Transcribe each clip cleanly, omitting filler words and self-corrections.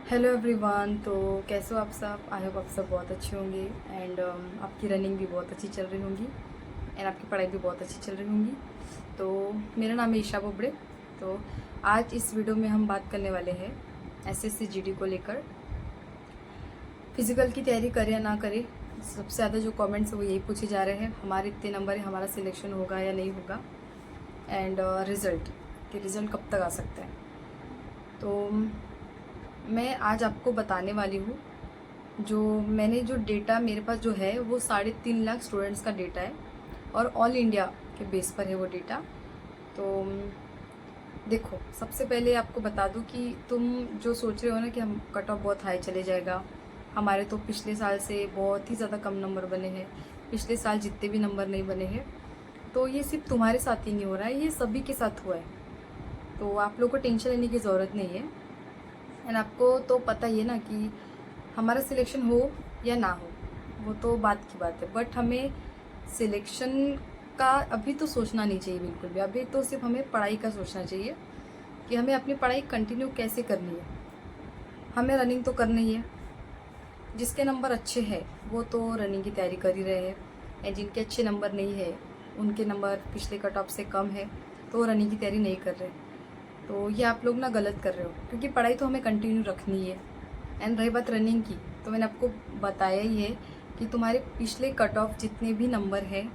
Hello everyone. तो कैसे हो आप सब? आई होप आप सब बहुत अच्छे होंगे एंड आपकी रनिंग भी बहुत अच्छी चल रही होंगी एंड आपकी पढ़ाई भी बहुत अच्छी चल रही होंगी। तो मेरा नाम है ईशा बोबड़े। तो आज इस वीडियो में हम बात करने वाले हैं एसएससी जीडी को लेकर। फिजिकल की तैयारी करें या ना करें, सबसे ज़्यादा जो कमेंट्स है वो यही पूछे जा रहे हैं, हमारे इतने नंबर है, हमारा सिलेक्शन होगा या नहीं होगा, एंड रिज़ल्ट कि रिज़ल्ट कब तक आ सकता है। तो मैं आज आपको बताने वाली हूँ जो डेटा मेरे पास जो है वो 3.5 लाख स्टूडेंट्स का डेटा है और ऑल इंडिया के बेस पर है वो डेटा। तो देखो, सबसे पहले आपको बता दूं कि तुम जो सोच रहे हो ना कि हम कट ऑफ बहुत हाई चले जाएगा, हमारे तो पिछले साल से बहुत ही ज़्यादा कम नंबर बने हैं, पिछले साल जितने भी नंबर नहीं बने हैं, तो ये सिर्फ तुम्हारे साथ ही नहीं हो रहा है, ये सभी के साथ हुआ है। तो आप लोगों को टेंशन लेने की ज़रूरत नहीं है। एंड आपको तो पता ही है ना कि हमारा सिलेक्शन हो या ना हो, वो तो बात की बात है, बट हमें सिलेक्शन का अभी तो सोचना नहीं चाहिए बिल्कुल भी। अभी तो सिर्फ हमें पढ़ाई का सोचना चाहिए कि हमें अपनी पढ़ाई कंटिन्यू कैसे करनी है। हमें रनिंग तो करनी ही है, जिसके नंबर अच्छे हैं वो तो रनिंग की तैयारी कर ही रहे हैं, एंड जिनके अच्छे नंबर नहीं है, उनके नंबर पिछले कट ऑफ से कम है, तो वो रनिंग की तैयारी नहीं कर रहे। तो ये आप लोग ना गलत कर रहे हो, क्योंकि पढ़ाई तो हमें कंटिन्यू रखनी है। एंड रही बात रनिंग की, तो मैंने आपको बताया ही है कि तुम्हारे पिछले कट ऑफ जितने भी नंबर है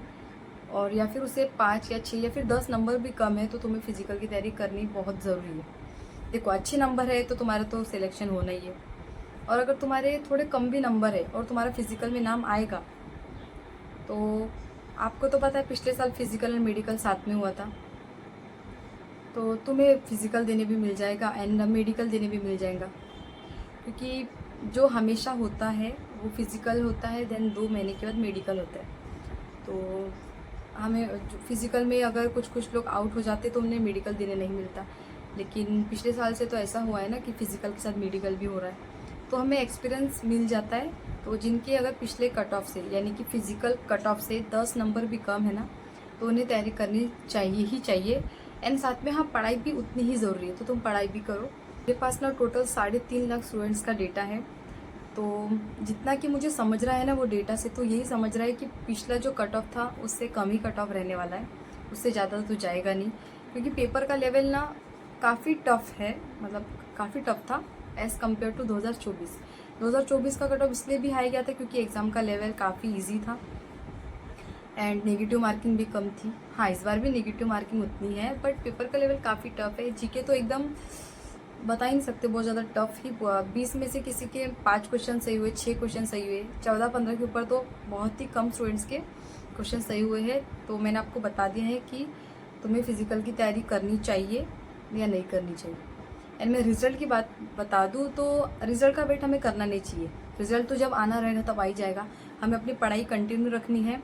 और या फिर उससे 5 या 6 या फिर 10 नंबर भी कम है, तो तुम्हें फिजिकल की तैयारी करनी बहुत ज़रूरी है। देखो, अच्छे नंबर है तो तुम्हारा तो सिलेक्शन होना ही है, और अगर तुम्हारे थोड़े कम भी नंबर है और तुम्हारा फिजिकल में नाम आएगा, तो आपको तो पता है पिछले साल फिजिकल एंड मेडिकल साथ में हुआ था, तो तुम्हें फिजिकल देने भी मिल जाएगा एंड मेडिकल देने भी मिल जाएगा। क्योंकि जो हमेशा होता है वो फिजिकल होता है, देन 2 महीने के बाद मेडिकल होता है। तो हमें फिजिकल में अगर कुछ लोग आउट हो जाते तो उन्हें मेडिकल देने नहीं मिलता, लेकिन पिछले साल से तो ऐसा हुआ है ना कि फिजिकल के साथ मेडिकल भी हो रहा है, तो हमें एक्सपीरियंस मिल जाता है। तो जिनके अगर पिछले कट ऑफ से यानी कि फिजिकल कट ऑफ से 10 नंबर भी कम है ना, तो उन्हें तैयारी करनी चाहिए ही चाहिए। एंड साथ में हाँ, पढ़ाई भी उतनी ही ज़रूरी है, तो तुम पढ़ाई भी करो। मेरे पास ना टोटल 3.5 लाख स्टूडेंट्स का डेटा है। तो जितना कि मुझे समझ रहा है ना वो डेटा से, तो यही समझ रहा है कि पिछला जो कट ऑफ था उससे कम ही कट ऑफ रहने वाला है, उससे ज़्यादा तो जाएगा नहीं। क्योंकि पेपर का लेवल ना काफ़ी टफ है, मतलब काफ़ी टफ था एज़ कम्पेयर टू 2024। 2024 का कट ऑफ इसलिए भी हाई गया था क्योंकि एग्ज़ाम का लेवल काफ़ी ईजी था एंड नेगेटिव मार्किंग भी कम थी। हाँ, इस बार भी नेगेटिव मार्किंग उतनी है, बट पेपर का लेवल काफ़ी टफ है। जीके तो एकदम बता ही नहीं सकते, बहुत ज़्यादा टफ ही। 20 में से किसी के 5 क्वेश्चन सही हुए, 6 क्वेश्चन सही हुए, 14-15 के ऊपर तो बहुत ही कम स्टूडेंट्स के क्वेश्चन सही हुए हैं। तो मैंने आपको बता दिया है कि तुम्हें फिजिकल की तैयारी करनी चाहिए या नहीं करनी चाहिए। एंड मैं रिजल्ट की बात बता दूँ तो रिजल्ट का वेट हमें करना नहीं चाहिए। रिजल्ट तो जब आना रहेगा तब आ ही जाएगा। हमें अपनी पढ़ाई कंटिन्यू रखनी है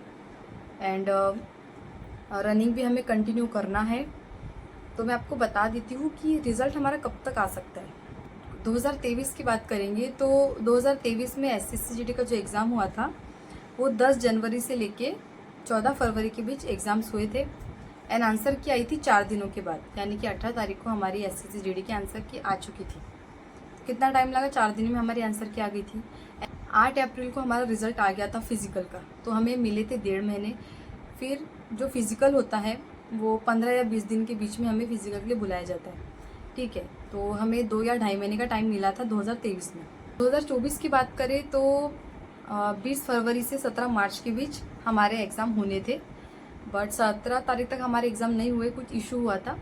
एंड रनिंग भी हमें कंटिन्यू करना है। तो मैं आपको बता देती हूँ कि रिज़ल्ट हमारा कब तक आ सकता है। 2023 की बात करेंगे तो 2023 में एसएससी जीडी का जो एग्ज़ाम हुआ था वो 10 जनवरी से लेके 14 फरवरी के बीच एग्ज़ाम्स हुए थे। एंड आंसर की आई थी 4 दिनों के बाद, यानी कि 18 तारीख को हमारी एसएससी जीडी की आंसर की आ चुकी थी। कितना टाइम लगा? 4 दिन में हमारी आंसर की आ गई थी। 8 अप्रैल को हमारा रिजल्ट आ गया था फिजिकल का, तो हमें मिले थे 1.5 महीने। फिर जो फिजिकल होता है वो 15 या 20 दिन के बीच में हमें फिजिकल के लिए बुलाया जाता है, ठीक है। तो हमें 2 या 2.5 महीने का टाइम मिला था 2023 में। 2024 की बात करें तो 20 फरवरी से 17 मार्च के बीच हमारे एग्ज़ाम होने थे, बट 17 तारीख तक हमारे एग्ज़ाम नहीं हुए, कुछ इशू हुआ था।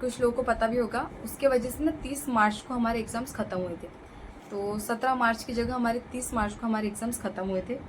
कुछ लोगों को पता भी होगा, उसके वजह से ना 30 मार्च को हमारे एग्ज़ाम्स ख़त्म हुए थे। तो 17 मार्च की जगह हमारे 30 मार्च को हमारे एग्ज़ाम्स ख़त्म हुए थे।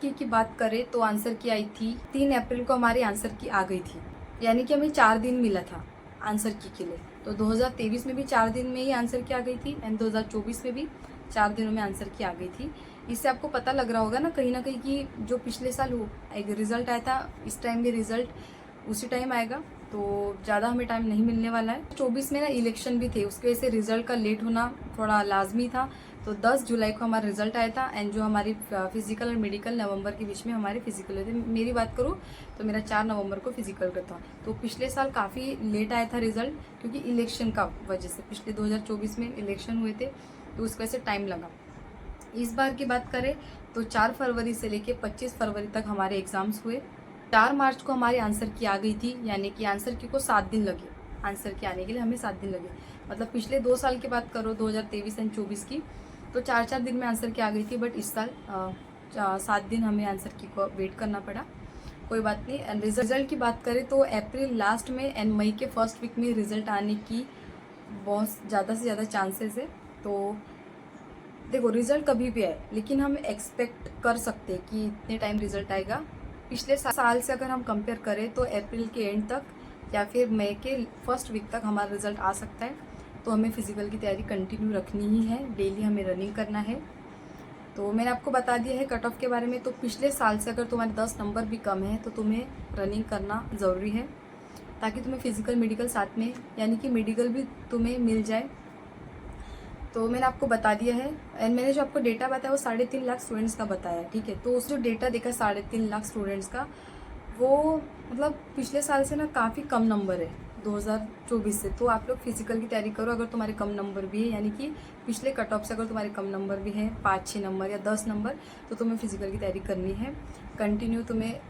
की बात करें तो आंसर की आई थी 3 अप्रैल को हमारी आंसर की आ गई थी, यानी कि हमें 4 दिन मिला था आंसर की के लिए। तो 2023 में भी 4 दिन में ही आंसर की आ गई थी एंड 2024 में भी 4 दिनों में आंसर की आ गई थी। इससे आपको पता लग रहा होगा ना कहीं कि जो पिछले साल एक रिजल्ट आया था, इस टाइम भी रिजल्ट उसी टाइम आएगा। तो ज़्यादा हमें टाइम नहीं मिलने वाला है। 24 में ना इलेक्शन भी थे, उसकी वजह से रिज़ल्ट का लेट होना थोड़ा लाजमी था। तो 10 जुलाई को हमारा रिज़ल्ट आया था एंड जो हमारी फिजिकल और मेडिकल नवंबर के बीच में हमारे फिजिकल हुए थे। मेरी बात करूँ तो मेरा 4 नवंबर को फिजिकल का था। तो पिछले साल काफ़ी लेट आया था रिज़ल्ट, क्योंकि इलेक्शन का वजह से पिछले 2024 में इलेक्शन हुए थे, तो उस वजह से टाइम लगा। इस बार की बात करें तो 4 फरवरी से लेके 25 फरवरी तक हमारे एग्ज़ाम्स हुए। 4 मार्च को हमारे आंसर की आ गई थी, यानी कि आंसर की को 7 दिन लगे, आंसर की आने के लिए हमें 7 दिन लगे। मतलब पिछले 2 साल की बात करो 2023 एंड 24 की, तो 4-4 दिन में आंसर की आ गई थी, बट इस साल 7 दिन हमें आंसर की को वेट करना पड़ा। कोई बात नहीं। एंड रिजल्ट की बात करें तो अप्रैल लास्ट में एंड मई के फर्स्ट वीक में रिजल्ट आने की बहुत ज़्यादा से ज़्यादा चांसेस है। तो देखो रिजल्ट कभी भी आए, लेकिन हम एक्सपेक्ट कर सकते हैं कि इतने टाइम रिजल्ट आएगा। पिछले साल से अगर हम कंपेयर करें तो अप्रैल के एंड तक या फिर मई के फर्स्ट वीक तक हमारा रिजल्ट आ सकता है। तो हमें फिजिकल की तैयारी कंटिन्यू रखनी ही है, डेली हमें रनिंग करना है। तो मैंने आपको बता दिया है कट ऑफ के बारे में। तो पिछले साल से अगर तुम्हारे 10 नंबर भी कम है तो तुम्हें रनिंग करना ज़रूरी है, ताकि तुम्हें फिजिकल मेडिकल साथ में, यानी कि मेडिकल भी तुम्हें मिल जाए। तो मैंने आपको बता दिया है एंड मैंने जो आपको डेटा बताया वो 3.5 लाख स्टूडेंट्स का बताया, ठीक है। तो उस जो डेटा देखा 3.5 लाख स्टूडेंट्स का, वो मतलब पिछले साल से ना काफ़ी कम नंबर है 2024 से। तो आप लोग फिजिकल की तैयारी करो। अगर तुम्हारे कम नंबर भी है, यानी कि पिछले कट ऑफ से अगर तुम्हारे कम नंबर भी हैं 5-6 नंबर या 10 नंबर, तो तुम्हें फिजिकल की तैयारी करनी है। कंटिन्यू तुम्हें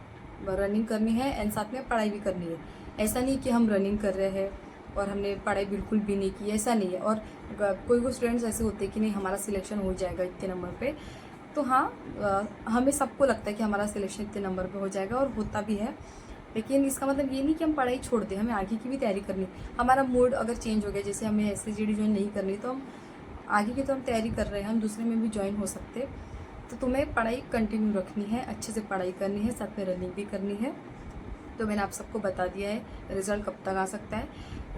रनिंग करनी है एंड साथ में पढ़ाई भी करनी है। ऐसा नहीं कि हम रनिंग कर रहे हैं और हमने पढ़ाई बिल्कुल भी नहीं की, ऐसा नहीं है। और कोई स्टूडेंट्स ऐसे होते हैं कि नहीं हमारा सिलेक्शन हो जाएगा इतने नंबर पे। तो हाँ, हमें सबको लगता है कि हमारा सिलेक्शन इतने नंबर पे हो जाएगा और होता भी है, लेकिन इसका मतलब ये नहीं कि हम पढ़ाई छोड़ दें, हमें आगे की भी तैयारी करनी। हमारा मूड अगर चेंज हो गया, जैसे हमें SCGD ज्वाइन नहीं करनी, तो हम आगे की तो हम तैयारी कर रहे हैं, हम दूसरे में भी ज्वाइन हो सकते। तो तुम्हें पढ़ाई कंटिन्यू रखनी है, अच्छे से पढ़ाई करनी है, साथ में रनिंग भी करनी है। तो मैंने आप सबको बता दिया है रिजल्ट कब तक आ सकता है,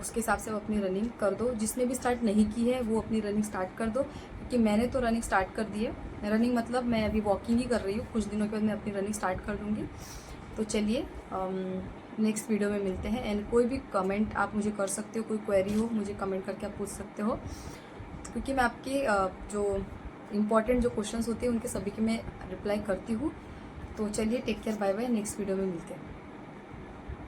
उसके हिसाब से वो अपनी रनिंग कर दो। जिसने भी स्टार्ट नहीं की है वो अपनी रनिंग स्टार्ट कर दो, क्योंकि मैंने तो रनिंग स्टार्ट कर दी है। रनिंग मतलब मैं अभी वॉकिंग ही कर रही हूँ, कुछ दिनों के बाद मैं अपनी रनिंग स्टार्ट कर दूँगी। तो चलिए नेक्स्ट वीडियो में मिलते हैं। एंड कोई भी कमेंट आप मुझे कर सकते हो, कोई क्वेरी हो मुझे कमेंट करके आप पूछ सकते हो, क्योंकि मैं आपके जो इम्पॉर्टेंट जो क्वेश्चंस होते हैं उनके सभी के मैं रिप्लाई करती हूँ। तो चलिए take care, bye bye, next video में मिलते हैं।